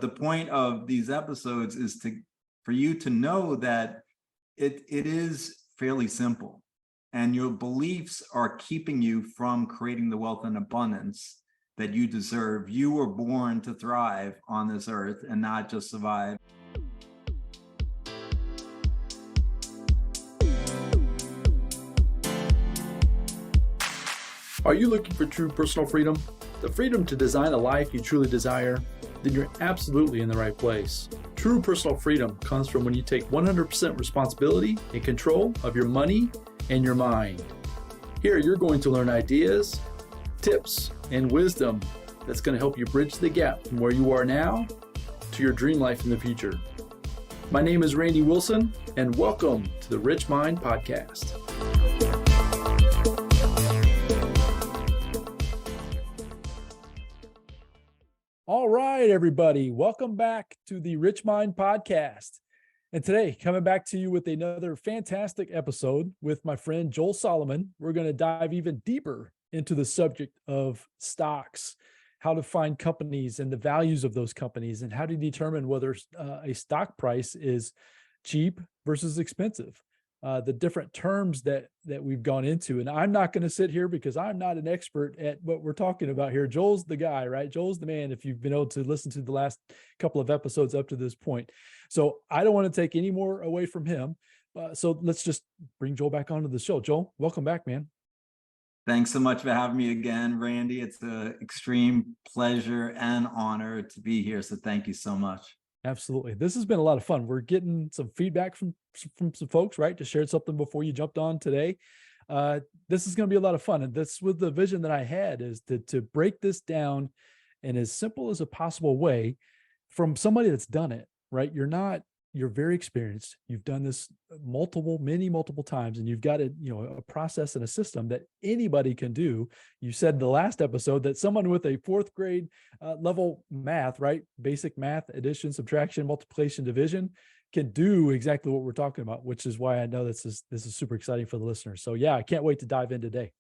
The point of these episodes is for you to know that it is fairly simple, and your beliefs are keeping you from creating the wealth and abundance that you deserve. You were born to thrive on this earth and not just survive. Are you looking for true personal freedom? The freedom to design a life you truly desire? Then you're absolutely in the right place. True personal freedom comes from when you take 100% responsibility and control of your money and your mind. Here you're going to learn ideas, tips, and wisdom that's going to help you bridge the gap from where you are now to your dream life in the future. My name is Randy Wilson, and welcome to the Rich Mind Podcast. All right, everybody. Welcome back to the Rich Mind Podcast. And today, coming back to you with another fantastic episode with my friend Joel Salomon. We're going to dive even deeper into the subject of stocks, how to find companies and the values of those companies, and how to determine whether a stock price is cheap versus expensive. The different terms that we've gone into. And I'm not going to sit here because I'm not an expert at what we're talking about here. Joel's the guy, right? Joel's the man, if you've been able to listen to the last couple of episodes up to this point. So I don't want to take any more away from him. So let's just bring Joel back onto the show. Joel, welcome back, man. Thanks so much for having me again, Randy. It's an extreme pleasure and honor to be here. So thank you so much. Absolutely. This has been a lot of fun. We're getting some feedback from some folks, right? To share something before you jumped on today. This is going to be a lot of fun. And that's with the vision that I had, is to break this down in as simple as a possible way from somebody that's done it, right? You're very experienced. You've done this multiple times, and you've got a process and a system that anybody can do. You said in the last episode that someone with a fourth grade level math, right? Basic math, addition, subtraction, multiplication, division, can do exactly what we're talking about, which is why I know this is super exciting for the listeners. So yeah, I can't wait to dive in today.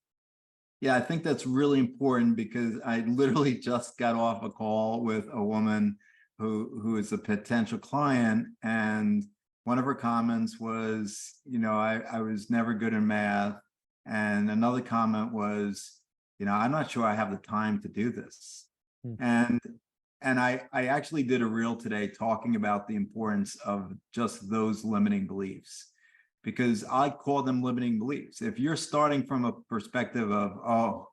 Yeah, I think that's really important because I literally just got off a call with a woman who is a potential client, and one of her comments was, I was never good in math, and another comment was, I'm not sure I have the time to do this. And I actually did a reel today talking about the importance of just those limiting beliefs, because I call them limiting beliefs. If you're starting from a perspective of,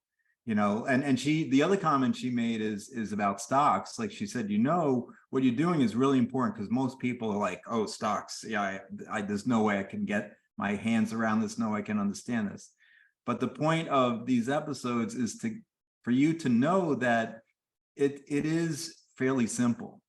and the other comment she made is about stocks. Like she said, what you're doing is really important, because most people are like, oh, stocks. Yeah, there's no way I can get my hands around this. No, I can understand this. But the point of these episodes is for you to know that it is fairly simple,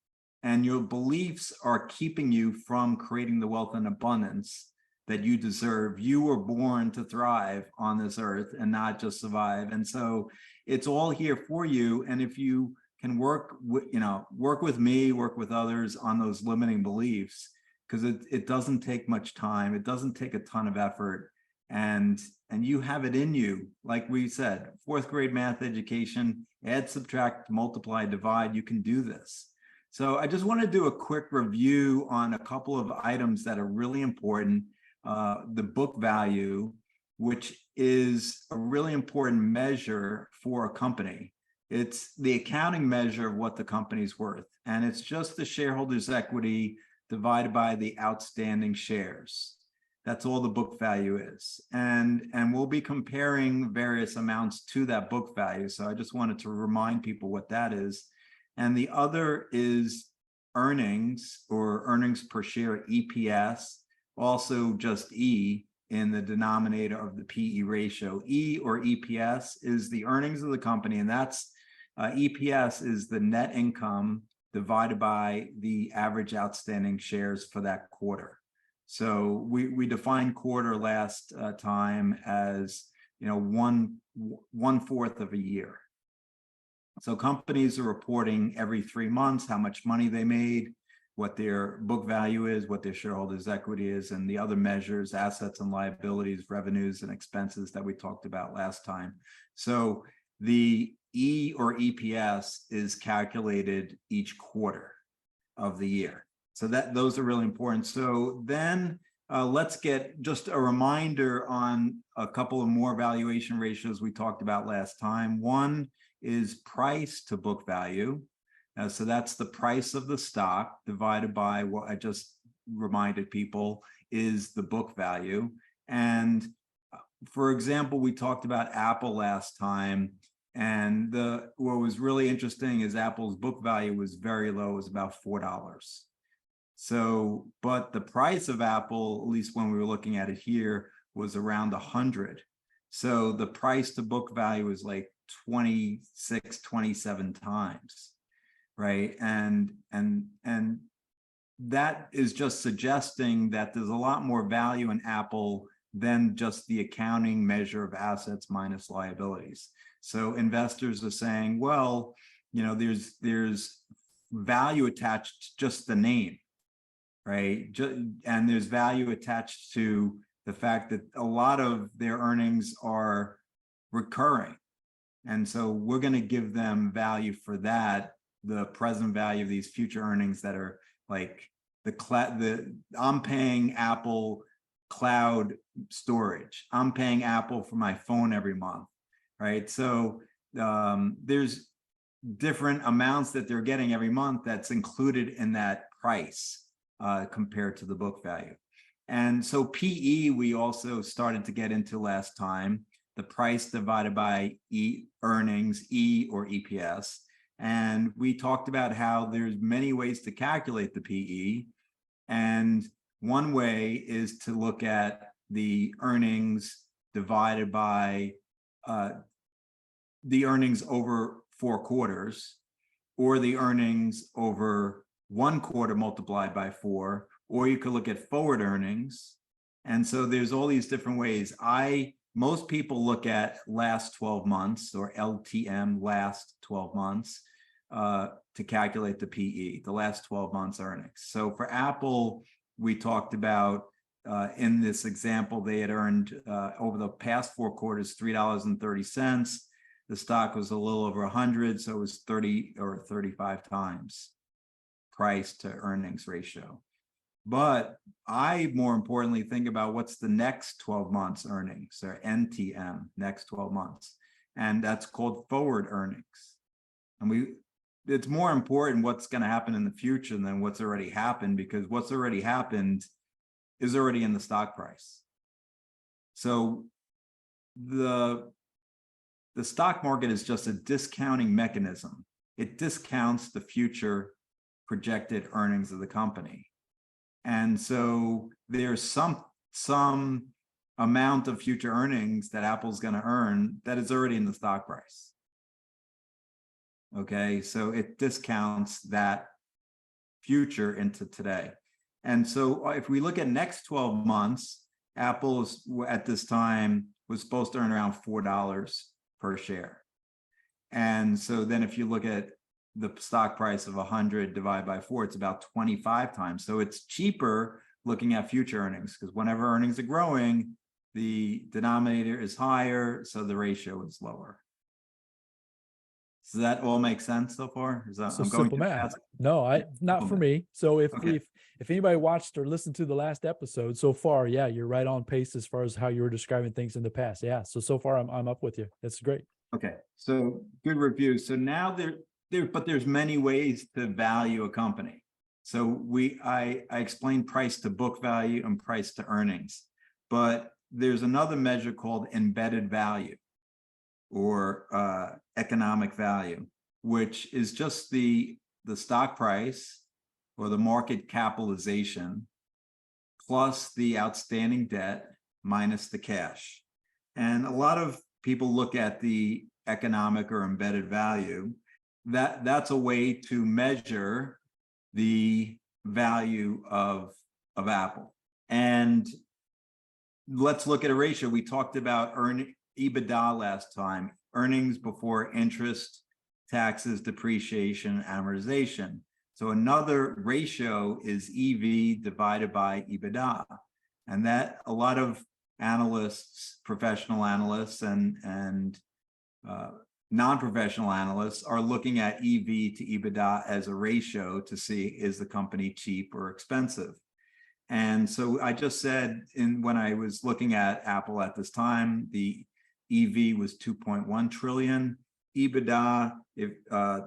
and your beliefs are keeping you from creating the wealth and abundance that you deserve. You were born to thrive on this earth and not just survive. And so it's all here for you. And if you can work with me, work with others on those limiting beliefs, because it doesn't take much time. It doesn't take a ton of effort. And you have it in you. Like we said, fourth grade math education, add, subtract, multiply, divide, you can do this. So I just want to do a quick review on a couple of items that are really important. The book value, which is a really important measure for a company. It's the accounting measure of what the company's worth. And it's just the shareholders' equity divided by the outstanding shares. That's all the book value is. And we'll be comparing various amounts to that book value. So I just wanted to remind people what that is. And the other is earnings, or earnings per share, EPS. Also just E in the denominator of the PE ratio. E, or EPS, is the earnings of the company, and that's EPS is the net income divided by the average outstanding shares for that quarter. So we defined quarter last time as 1/4 of a year. So companies are reporting every 3 months how much money they made, what their book value is, what their shareholders' equity is, and the other measures, assets and liabilities, revenues and expenses that we talked about last time. So the E, or EPS, is calculated each quarter. of the year. So those are really important. So then let's get just a reminder on a couple of more valuation ratios we talked about last time. One is price to book value. So that's the price of the stock divided by what I just reminded people is the book value. And for example, we talked about Apple last time. And what was really interesting is Apple's book value was very low, it was about $4. So, but the price of Apple, at least when we were looking at it here, was around 100. So the price to book value is like 26, 27 times, right? And that is just suggesting that there's a lot more value in Apple than just the accounting measure of assets minus liabilities. So investors are saying, well, you know, there's value attached to just the name, right? And there's value attached to the fact that a lot of their earnings are recurring. And so we're going to give them value for that, the present value of these future earnings that are like I'm paying Apple cloud storage. I'm paying Apple for my phone every month, right? So there's different amounts that they're getting every month that's included in that price compared to the book value. And so PE, we also started to get into last time, the price divided by earnings, E or EPS. And we talked about how there's many ways to calculate the PE. And one way is to look at the earnings divided by the earnings over 4 quarters, or the earnings over 1 quarter multiplied by 4, or you could look at forward earnings. And so there's all these different ways. Most people look at last 12 months or LTM, last 12 months, to calculate the PE, the last 12 months earnings. So for Apple, we talked about in this example, they had earned over the past 4 quarters, $3.30. The stock was a little over 100, so it was 30 or 35 times price to earnings ratio. But I more importantly think about what's the next 12 months earnings, or NTM, next 12 months. And that's called forward earnings. And it's more important what's going to happen in the future than what's already happened, because what's already happened is already in the stock price. So the stock market is just a discounting mechanism. It discounts the future projected earnings of the company. And so there's some amount of future earnings that Apple's going to earn that is already in the stock price. Okay, so it discounts that future into today. And so if we look at next 12 months, Apple at this time was supposed to earn around $4 per share. And so then if you look at the stock price of 100 divided by 4, it's about 25 times. So it's cheaper looking at future earnings, because whenever earnings are growing, the denominator is higher, so the ratio is lower. Does that all make sense so far? So simple math. No, not for me. So if anybody watched or listened to the last episode so far, yeah, you're right on pace as far as how you were describing things in the past. Yeah. So far I'm up with you. That's great. Okay. So good review. So now but there's many ways to value a company. So I explained price to book value and price to earnings, but there's another measure called embedded value, or economic value, which is just the stock price or the market capitalization plus the outstanding debt minus the cash. And a lot of people look at the economic or embedded value. That's a way to measure the value of Apple. And let's look at a ratio. We talked about EBITDA last time, earnings before interest, taxes, depreciation, amortization. So another ratio is EV divided by EBITDA. And that a lot of analysts, professional analysts and non-professional analysts are looking at EV to EBITDA as a ratio to see, is the company cheap or expensive? And so I just said, when I was looking at Apple at this time, the EV was 2.1 trillion. EBITDA, if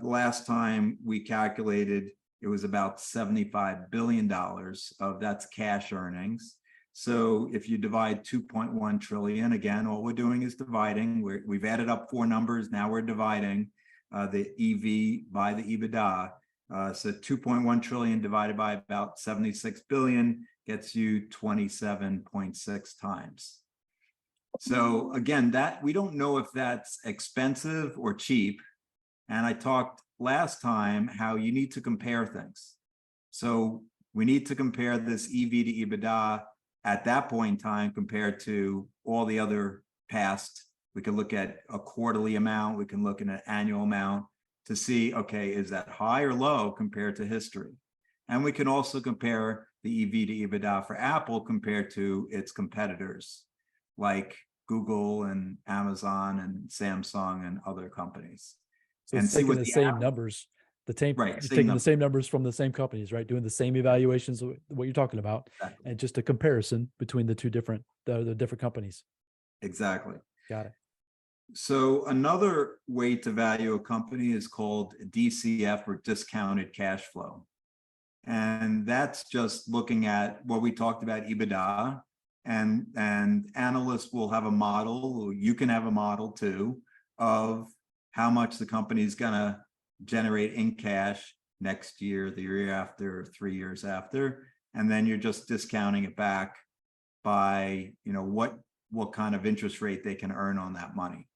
last time we calculated, it was about $75 billion of that's cash earnings. So if you divide 2.1 trillion, again, all we're doing is dividing. We've added up four numbers. Now we're dividing the EV by the EBITDA. So 2.1 trillion divided by about 76 billion gets you 27.6 times. So again, that we don't know if that's expensive or cheap. And I talked last time how you need to compare things. So we need to compare this EV to EBITDA at that point in time compared to all the other past. We can look at a quarterly amount, we can look at an annual amount to see, okay, is that high or low compared to history? And we can also compare the EV to EBITDA for Apple compared to its competitors like Google and Amazon and Samsung and other companies. So And it's see taking what the the same average- numbers, Right, you're same taking the numbers. same numbers from the same companies, right? Doing the same evaluations of what you're talking about, Exactly. and just a comparison between the two different, the different companies. Exactly. Got it. So another way to value a company is called DCF, or discounted cash flow. And that's just looking at what we talked about, EBITDA, and analysts will have a model, or you can have a model too, of how much the company is going to generate in cash next year, the year after, 3 years after, and then you're just discounting it back by, what kind of interest rate they can earn on that money.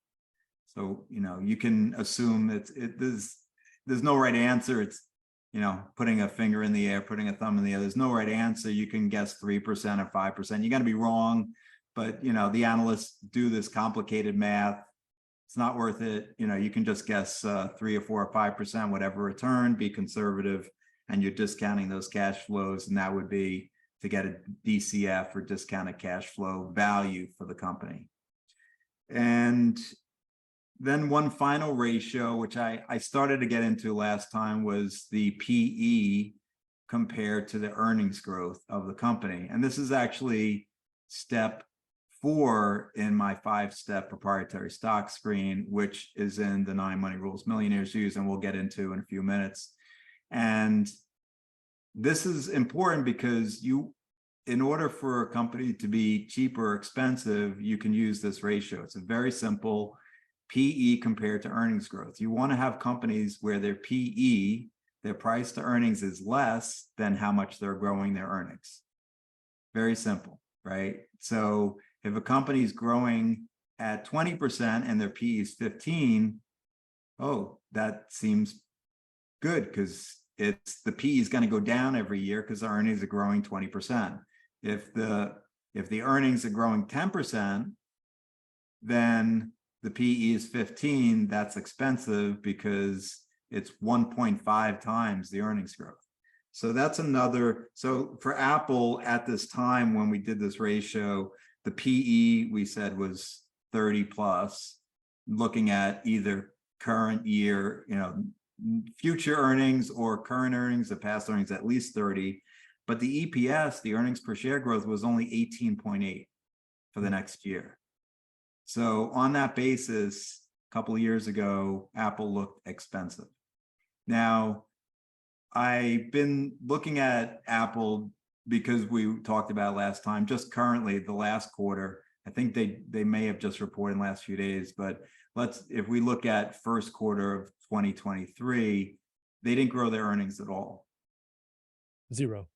So, you can assume there's no right answer. It's, putting a finger in the air, putting a thumb in the air. There's no right answer. You can guess 3% or 5%. You're going to be wrong, but, the analysts do this complicated math. It's not worth it. You can just guess 3 or 4 or 5%, whatever return, be conservative, and you're discounting those cash flows. And that would be to get a DCF, or discounted cash flow value for the company. And then one final ratio, which I started to get into last time, was the PE compared to the earnings growth of the company. And this is actually step 4 in my 5-step proprietary stock screen, which is in the 9 money rules millionaires use, and we'll get into in a few minutes. And this is important because in order for a company to be cheap or expensive, you can use this ratio. It's a very simple PE compared to earnings growth. You want to have companies where their PE, their price to earnings, is less than how much they're growing their earnings. Very simple, right? So if a company is growing at 20% and their PE is 15, that seems good, because the PE is going to go down every year because the earnings are growing 20%. If the earnings are growing 10%, then the PE is 15, that's expensive because it's 1.5 times the earnings growth. So that's another. So for Apple at this time, when we did this ratio, the PE we said was 30 plus, looking at either current year, future earnings, or current earnings, the past earnings, at least 30. But the EPS, the earnings per share growth, was only 18.8 for the next year. So on that basis, a couple of years ago, Apple looked expensive. Now, I've been looking at Apple because we talked about last time, just currently the last quarter. I think they may have just reported in the last few days, but if we look at first quarter of 2023, they didn't grow their earnings at all. Zero.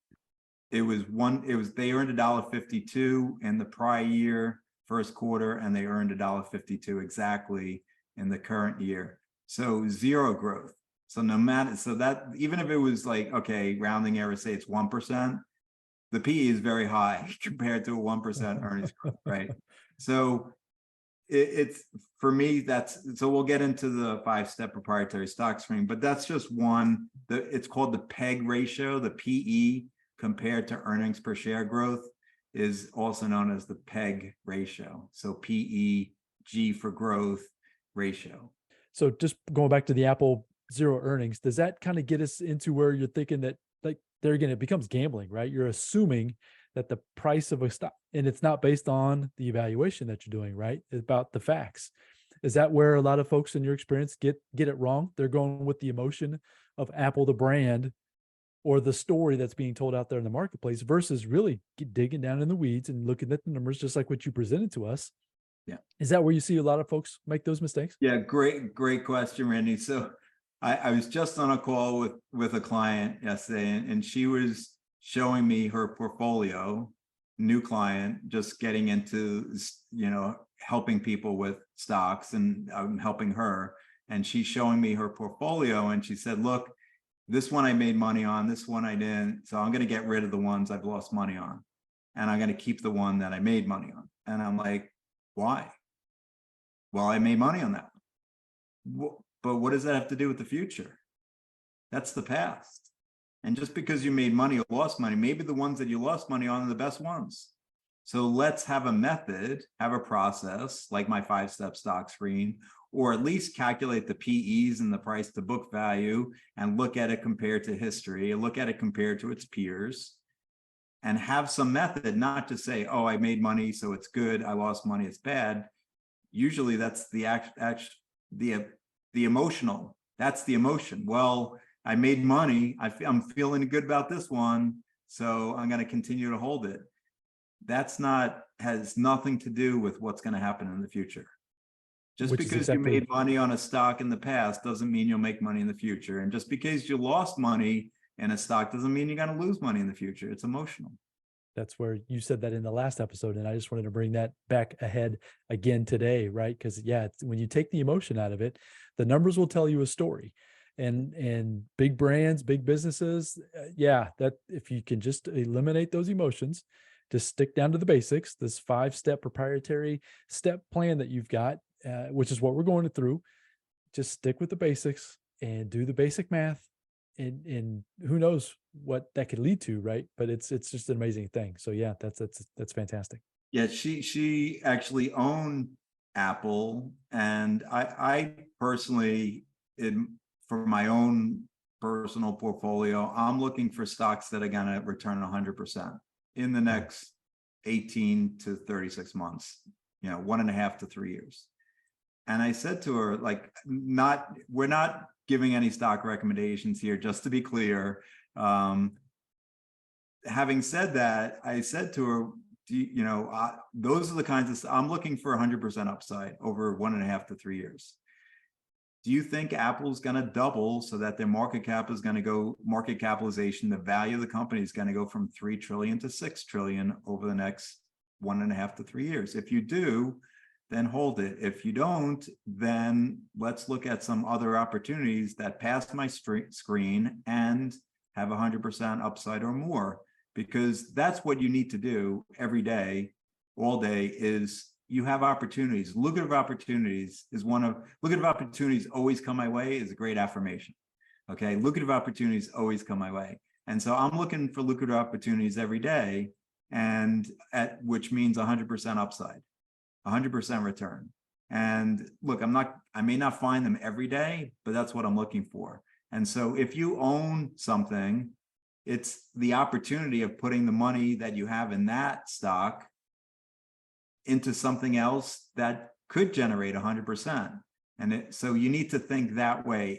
They earned $1.52 in the prior year first quarter, and they earned $1.52 exactly in the current year. So zero growth. So that even if it was like, okay, rounding error, say it's 1%, the PE is very high compared to a 1% earnings growth, right? So it's for me, so we'll get into the 5-step proprietary stock screen, but that's just one. It's called the PEG ratio. The PE compared to earnings per share growth is also known as the PEG ratio. So PE, G for growth ratio. So just going back to the Apple zero earnings, does that kind of get us into where you're thinking that, like, there again, it becomes gambling, right? You're assuming that the price of a stock, and it's not based on the evaluation that you're doing, right? It's about the facts. Is that where a lot of folks in your experience get it wrong? They're going with the emotion of Apple, the brand, or the story that's being told out there in the marketplace versus really digging down in the weeds and looking at the numbers, just like what you presented to us. Yeah. Is that where you see a lot of folks make those mistakes? Yeah, great question, Randy. So I was just on a call with a client yesterday, and she was showing me her portfolio, new client, just getting into, helping people with stocks, and I'm helping her. And she's showing me her portfolio, and she said, look, this one I made money on, this one I didn't. So I'm going to get rid of the ones I've lost money on, and I'm going to keep the one that I made money on. And I'm like, why? Well, I made money on that one. But what does that have to do with the future? That's the past. And just because you made money or lost money, maybe the ones that you lost money on are the best ones. So let's have a method, have a process like my 5-step stock screen, or at least calculate the PEs and the price to book value and look at it compared to history, and look at it compared to its peers, and have some method, not to say, oh, I made money, so it's good. I lost money, it's bad. Usually that's the emotional. That's the emotion. Well, I made money. I'm feeling good about this one, so I'm going to continue to hold it. Has nothing to do with what's going to happen in the future. Just because you made money on a stock in the past doesn't mean you'll make money in the future. And just because you lost money in a stock doesn't mean you're going to lose money in the future. It's emotional. That's where you said that in the last episode. And I just wanted to bring that back ahead again today, right? Because when you take the emotion out of it, the numbers will tell you a story. And big brands, big businesses, that if you can just eliminate those emotions, just stick down to the basics, this 5-step proprietary step plan that you've got, which is what we're going through, just stick with the basics and do the basic math. And who knows what that could lead to, right? But it's just an amazing thing. So yeah, that's fantastic. Yeah, she actually owned Apple, and I personally, for my own personal portfolio, I'm looking for stocks that are going to return 100% in the next 18 to 36 months, 1.5 to 3 years. And I said to her, like, we're not giving any stock recommendations here, just to be clear. Having said that, I said to her, those are the kinds of, I'm looking for 100% upside over 1.5 to 3 years. Do you think Apple's going to double so that their market cap is going to go, market capitalization, the value of the company is going to go from 3 trillion to 6 trillion over the next 1.5 to 3 years? If you do, then hold it. If you don't, then let's look at some other opportunities that pass my screen and have 100% upside or more, because that's what you need to do every day, all day, is you have opportunities. Lucrative opportunities lucrative opportunities always come my way is a great affirmation. Okay. Lucrative opportunities always come my way. And so I'm looking for lucrative opportunities every day, which means 100% upside, 100% return. And look, I may not find them every day, but that's what I'm looking for. And so if you own something, it's the opportunity of putting the money that you have in that stock into something else that could generate 100%. And so you need to think that way.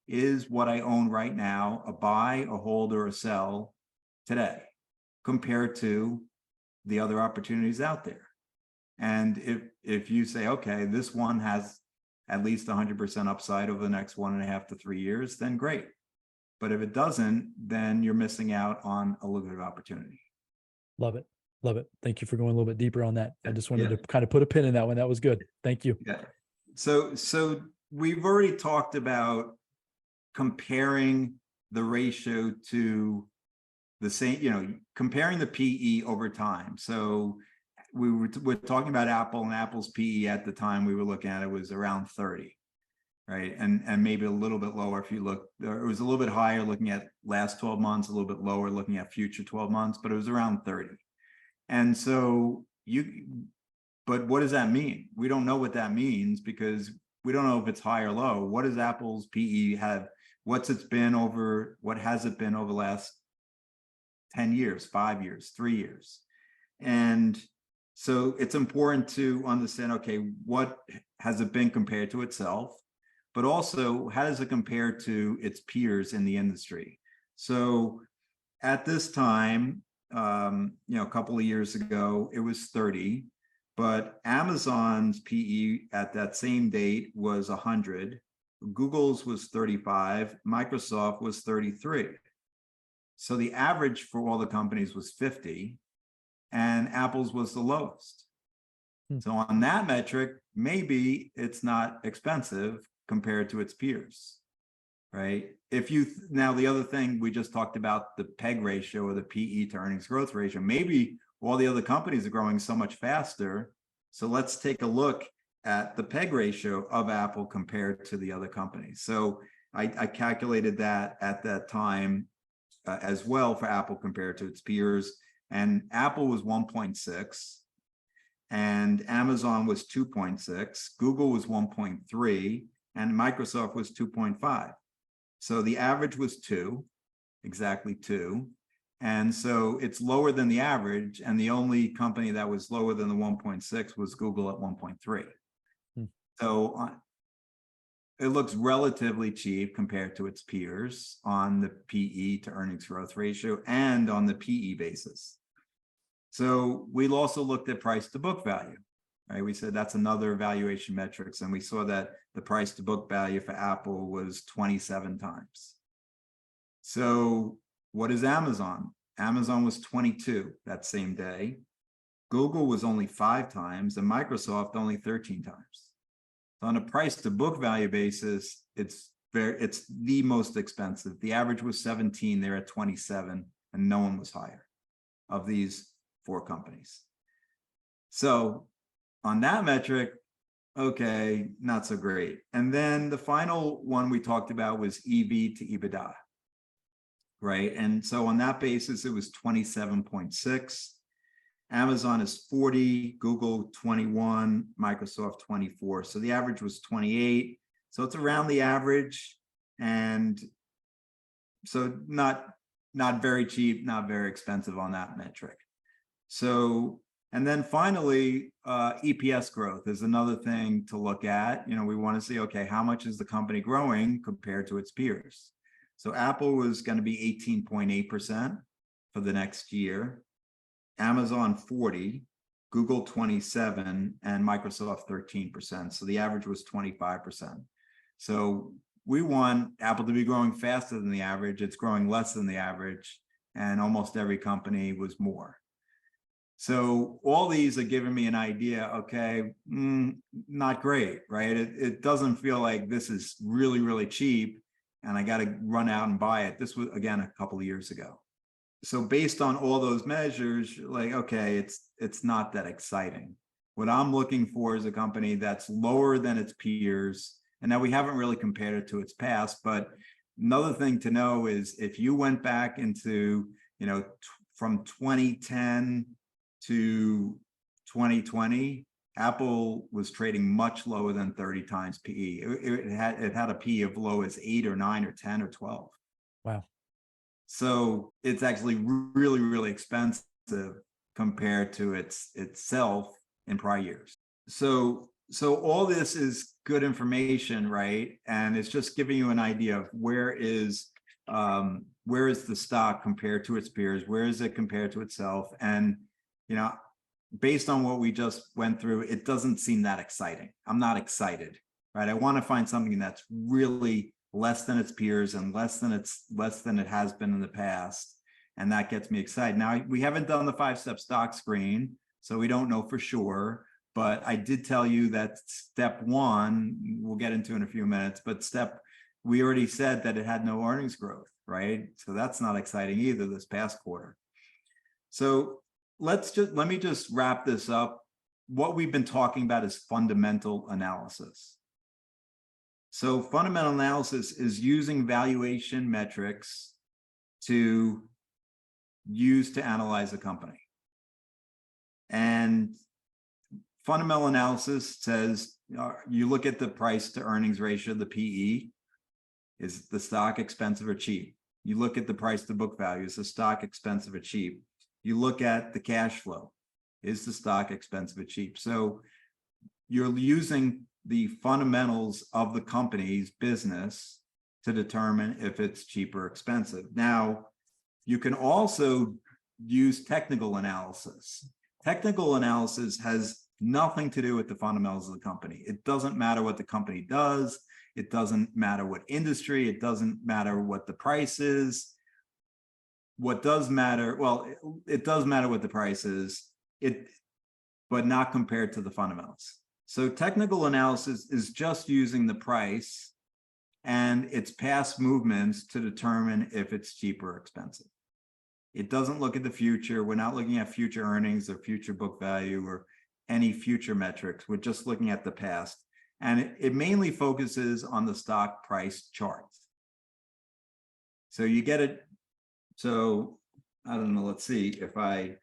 Is what I own right now a buy, a hold, or a sell today compared to the other opportunities out there? And if you say, okay, this one has at least 100% upside over the next 1.5 to 3 years, then great. But if it doesn't, then you're missing out on a lucrative opportunity. Love it. Love it. Thank you for going a little bit deeper on that. I just wanted to kind of put a pin in that one. That was good. Thank you. Yeah. So we've already talked about comparing the ratio to the same, comparing the PE over time. So we're talking about Apple, and Apple's PE at the time we were looking at it was around 30, right? And maybe a little bit lower if you look, it was a little bit higher looking at last 12 months, a little bit lower looking at future 12 months, but it was around 30. And so but what does that mean? We don't know what that means, because we don't know if it's high or low. What does Apple's PE have? What has it been over the last 10 years, 5 years, 3 years? And so it's important to understand, okay, what has it been compared to itself, but also how does it compare to its peers in the industry? So at this time, a couple of years ago, it was 30, but Amazon's PE at that same date was 100. Google's was 35, Microsoft was 33. So the average for all the companies was 50, and Apple's was the lowest. So on that metric, maybe it's not expensive compared to its peers, right? Now the other thing we just talked about, the PEG ratio or the PE to earnings growth ratio, maybe all the other companies are growing so much faster. So let's take a look at the PEG ratio of Apple compared to the other companies. So I calculated that at that time as well for Apple compared to its peers. And Apple was 1.6, and Amazon was 2.6, Google was 1.3, and Microsoft was 2.5. So the average was 2, exactly 2. And so it's lower than the average, and the only company that was lower than the 1.6 was Google at 1.3. So it looks relatively cheap compared to its peers on the PE to earnings growth ratio and on the PE basis. So we also looked at price to book value, right? We said that's another valuation metrics, and we saw that the price to book value for Apple was 27 times. So what is Amazon? Amazon was 22 that same day. Google was only 5 times, and Microsoft only 13 times. So on a price to book value basis, it's the most expensive. The average was 17, they're at 27, and no one was higher of these 4 companies. So on that metric, okay, not so great. And then the final one we talked about was EV to EBITDA, right? And so on that basis, it was 27.6. Amazon is 40, Google 21, Microsoft 24. So the average was 28. So it's around the average. And so not very cheap, not very expensive on that metric. So, and then finally, EPS growth is another thing to look at. We want to see, okay, how much is the company growing compared to its peers? So Apple was going to be 18.8% for the next year. Amazon 40, Google 27, and Microsoft 13%. So the average was 25%. So we want Apple to be growing faster than the average. It's growing less than the average, and almost every company was more. So all these are giving me an idea, okay, not great, right? It doesn't feel like this is really, really cheap, and I got to run out and buy it. This was, again, a couple of years ago. So based on all those measures, like, okay, it's not that exciting. What I'm looking for is a company that's lower than its peers. And now we haven't really compared it to its past, but another thing to know is if you went back into, from 2010 to 2020, Apple was trading much lower than 30 times PE. It had a PE of low as 8 or 9 or 10 or 12. Wow. So it's actually really, really expensive compared to itself in prior years. So all this is good information, right? And it's just giving you an idea of where is the stock compared to its peers? Where is it compared to itself? And, based on what we just went through, it doesn't seem that exciting. I'm not excited, right? I want to find something that's really less than its peers and less than it has been in the past. And that gets me excited. Now, we haven't done the 5-step stock screen, so we don't know for sure, but I did tell you that step 1, we'll get into in a few minutes, but we already said that it had no earnings growth, right? So that's not exciting either this past quarter. So let me just wrap this up. What we've been talking about is fundamental analysis. So fundamental analysis is using valuation metrics to use to analyze a company. And fundamental analysis says, you look at the price to earnings ratio, the PE. Is the stock expensive or cheap? You look at the price to book value. Is the stock expensive or cheap? You look at the cash flow. Is the stock expensive or cheap? So you're using the fundamentals of the company's business to determine if it's cheap or expensive. Now, you can also use technical analysis. Technical analysis has nothing to do with the fundamentals of the company. It doesn't matter what the company does. It doesn't matter what industry. It doesn't matter what the price is. What does matter, well, it does matter what the price is, but not compared to the fundamentals. So technical analysis is just using the price and its past movements to determine if it's cheap or expensive. It doesn't look at the future. We're not looking at future earnings or future book value or any future metrics. We're just looking at the past. And it mainly focuses on the stock price charts. So you get it. So I don't know, let's see if I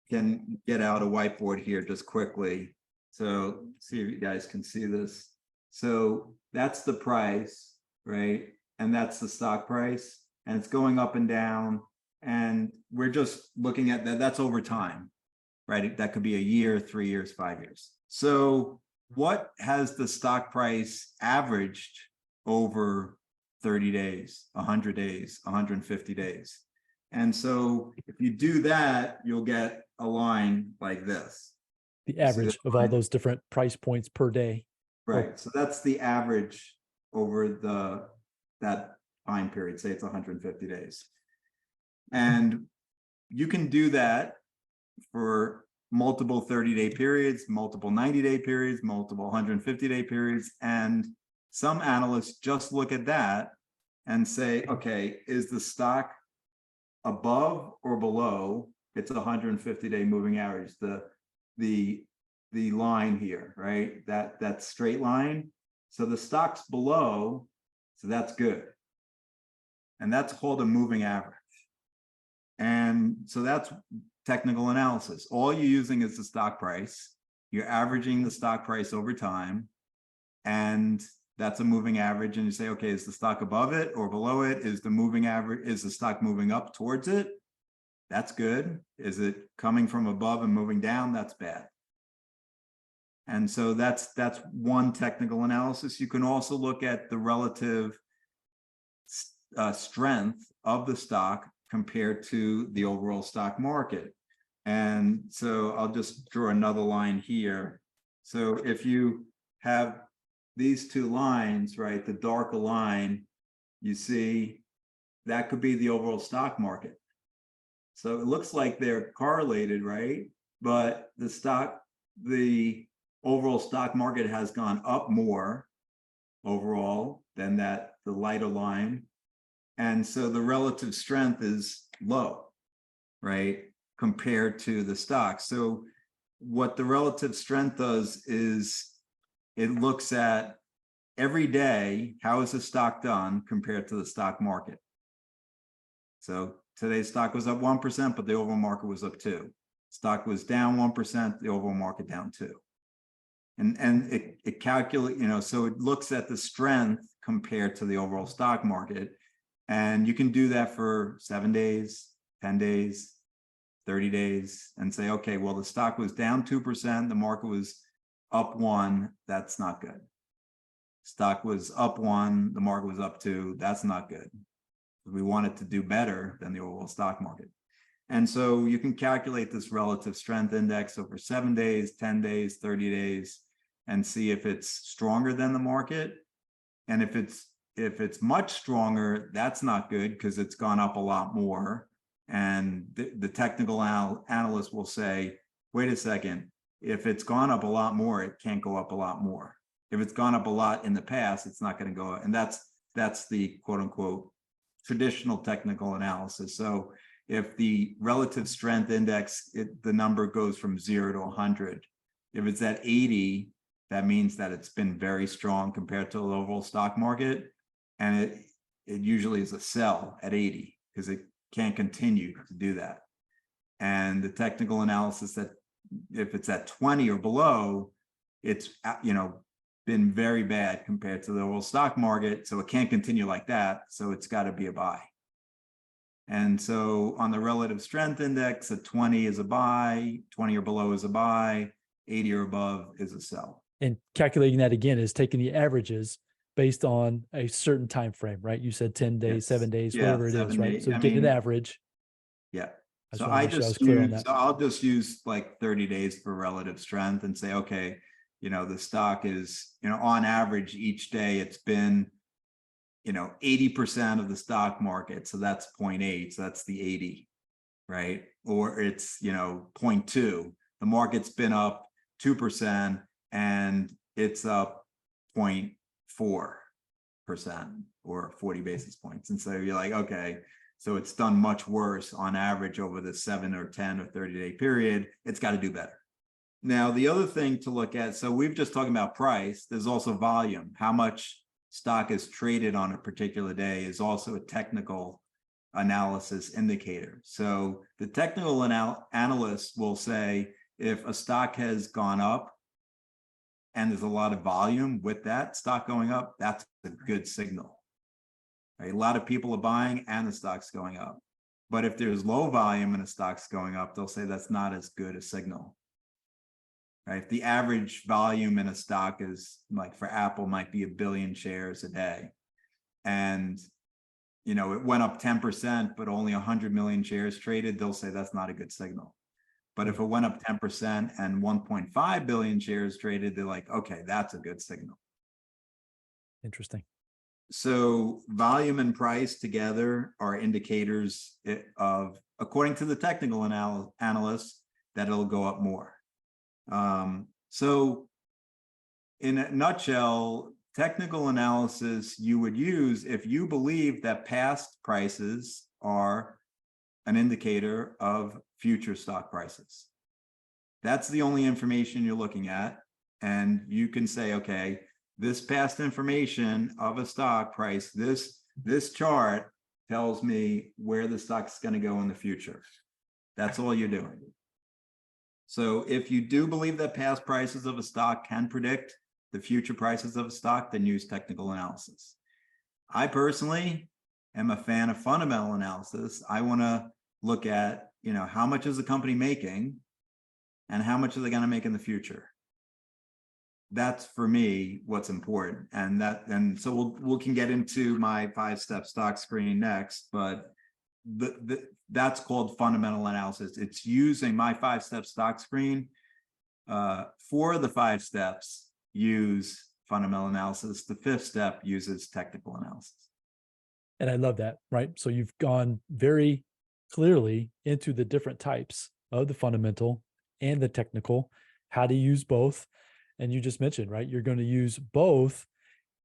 can get out a whiteboard here just quickly. So see if you guys can see this. So that's the price, right? And that's the stock price. And it's going up and down. And we're just looking at that. That's over time, right? That could be a year, 3 years, 5 years. So what has the stock price averaged over 30 days, 100 days, 150 days? And so if you do that, you'll get a line like this. The average of all those different price points per day. Right. So that's the average over that time period. Say it's 150 days. And you can do that for multiple 30-day periods, multiple 90-day periods, multiple 150-day periods. And some analysts just look at that and say, okay, is the stock above or below its 150-day moving average, the line here, right? That straight line. So the stock's below, so that's good. And that's called a moving average. And so that's technical analysis. All you're using is the stock price. You're averaging the stock price over time. And that's a moving average. And you say, okay, is the stock above it or below it? Is the moving average, is the stock moving up towards it? That's good. Is it coming from above and moving down? That's bad. And so that's one technical analysis. You can also look at the relative strength of the stock compared to the overall stock market. And so I'll just draw another line here. So if you have these two lines, right, the darker line, you see that could be the overall stock market. So it looks like they're correlated, right? But the overall stock market has gone up more overall than the lighter line. And so the relative strength is low, right, compared to the stock. So what the relative strength does is it looks at every day, how is the stock done compared to the stock market? So today's stock was up 1%, but the overall market was up 2%. Stock was down 1%, the overall market down 2%. And it calculates, so it looks at the strength compared to the overall stock market. And you can do that for 7 days, 10 days, 30 days, and say, okay, well, the stock was down 2%, the market was up 1%, that's not good. Stock was up 1%, the market was up 2%, that's not good. We want it to do better than the overall stock market. And so you can calculate this relative strength index over 7 days, 10 days, 30 days, and see if it's stronger than the market. And if it's much stronger, that's not good because it's gone up a lot more. And the technical analyst will say, wait a second, if it's gone up a lot more, it can't go up a lot more. If it's gone up a lot in the past, it's not going to go up. And that's the quote unquote traditional technical analysis. So if the relative strength index, the number goes from 0 to 100. If it's at 80, that means that it's been very strong compared to the overall stock market. And it usually is a sell at 80 because it can't continue to do that. And the technical analysis that if it's at 20 or below, it's, been very bad compared to the overall stock market. So it can't continue like that. So it's got to be a buy. And so on the relative strength index, a 20 is a buy, 20 or below is a buy, 80 or above is a sell. And calculating that again is taking the averages based on a certain time frame, right? You said 10 days, Yes. 7 days, Yeah, whatever it 7 is, right? days. So I getting an mean, average. Yeah. I So just wanna I make sure I was just clear on use, that. so I'll just use like 30 days for relative strength and say, okay, the stock is, on average each day it's been, 80% of the stock market. So that's 0.8. So that's the 80, right? Or it's, 0.2. The market's been up 2% and it's up 0.4% or 40 basis points. And so you're like, okay, so it's done much worse on average over the 7 or 10 or 30-day period. It's got to do better. Now, the other thing to look at, so we've just talking about price, there's also volume. How much stock is traded on a particular day is also a technical analysis indicator. So the technical analyst will say if a stock has gone up and there's a lot of volume with that stock going up, that's a good signal. Right? A lot of people are buying and the stock's going up. But if there's low volume and the stock's going up, they'll say that's not as good a signal. Right? If the average volume in a stock is like for Apple might be 1 billion shares a day, and it went up 10%, but only 100 million shares traded, they'll say that's not a good signal. But if it went up 10% and 1.5 billion shares traded, they're like, okay, that's a good signal. Interesting. So volume and price together are indicators of, according to the technical analysts, that it'll go up more. So in a nutshell, technical analysis you would use if you believe that past prices are an indicator of future stock prices. That's the only information you're looking at. And you can say, okay, this past information of a stock price, this chart tells me where the stock's going to go in the future. That's all you're doing. So if you do believe that past prices of a stock can predict the future prices of a stock, then use technical analysis. I personally am a fan of fundamental analysis. I want to look at, how much is the company making and how much are they going to make in the future? That's for me what's important. And so we can get into my 5-step stock screen next, but that's called fundamental analysis. It's using my 5-step stock screen. For the 5 steps, use fundamental analysis. The 5th step uses technical analysis. And I love that, right? So you've gone very clearly into the different types of the fundamental and the technical, how to use both. And you just mentioned, right, you're going to use both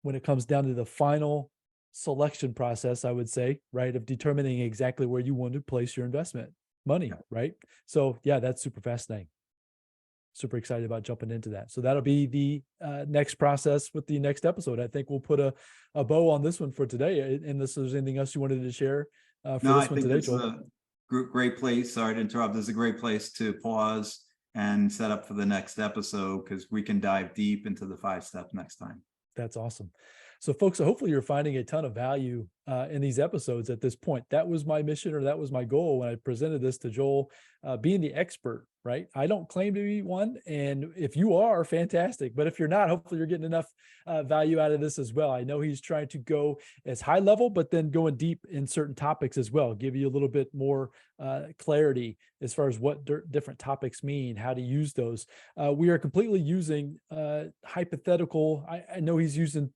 when it comes down to the final selection process, I would say, right, of determining exactly where you want to place your investment money, right? So yeah, that's super fascinating. Super excited about jumping into that. So that'll be the next process with the next episode. I think we'll put a bow on this one for today. Unless there's anything else you wanted to share for this one today, Joel. A great place. Sorry to interrupt. This is a great place to pause and set up for the next episode because we can dive deep into the 5 steps next time. That's awesome. So folks, hopefully you're finding a ton of value in these episodes at this point. That was my mission, or that was my goal when I presented this to Joel, being the expert, right? I don't claim to be one. And if you are, fantastic. But if you're not, hopefully you're getting enough value out of this as well. I know he's trying to go as high level, but then going deep in certain topics as well, give you a little bit more clarity as far as what different topics mean, how to use those. We are completely using hypothetical. I know he's using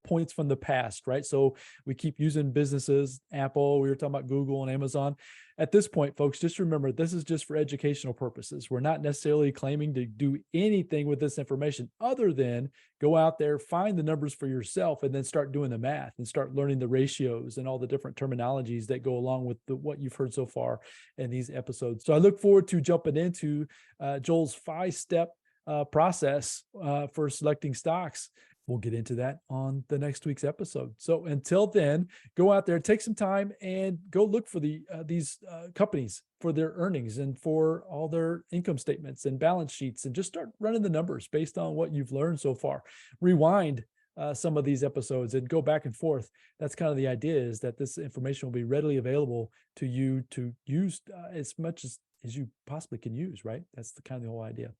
points from the past, right? So we keep using businesses, Apple, we were talking about Google and Amazon. At this point, folks, just remember, this is just for educational purposes. We're not necessarily claiming to do anything with this information other than go out there, find the numbers for yourself, and then start doing the math and start learning the ratios and all the different terminologies that go along with what you've heard so far in these episodes. So I look forward to jumping into Joel's 5-step process for selecting stocks we'll get into that on the next week's episode. So until then, go out there, take some time and go look for these companies for their earnings and for all their income statements and balance sheets, and just start running the numbers based on what you've learned so far. Rewind some of these episodes and go back and forth. That's kind of the idea, is that this information will be readily available to you to use as much as you possibly can use, right? That's the kind of the whole idea.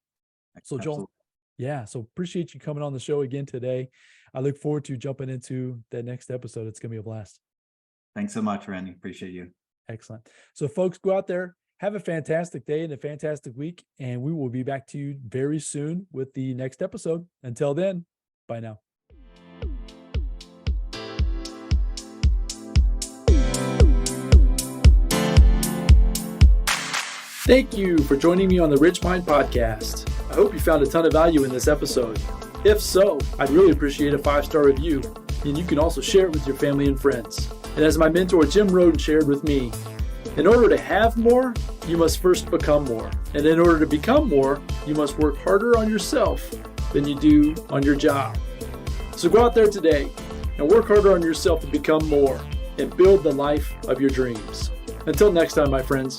So Joel, yeah, so appreciate you coming on the show again today. I look forward to jumping into the next episode. It's going to be a blast. Thanks so much, Randy. Appreciate you. Excellent. So folks, go out there, have a fantastic day and a fantastic week, and we will be back to you very soon with the next episode. Until then, bye now. Thank you for joining me on the Rich Mind Podcast. I hope you found a ton of value in this episode. If so, I'd really appreciate a 5-star review, and you can also share it with your family and friends. And as my mentor Jim Rohn shared with me, in order to have more, you must first become more. And in order to become more, you must work harder on yourself than you do on your job. So go out there today and work harder on yourself to become more and build the life of your dreams. Until next time, my friends.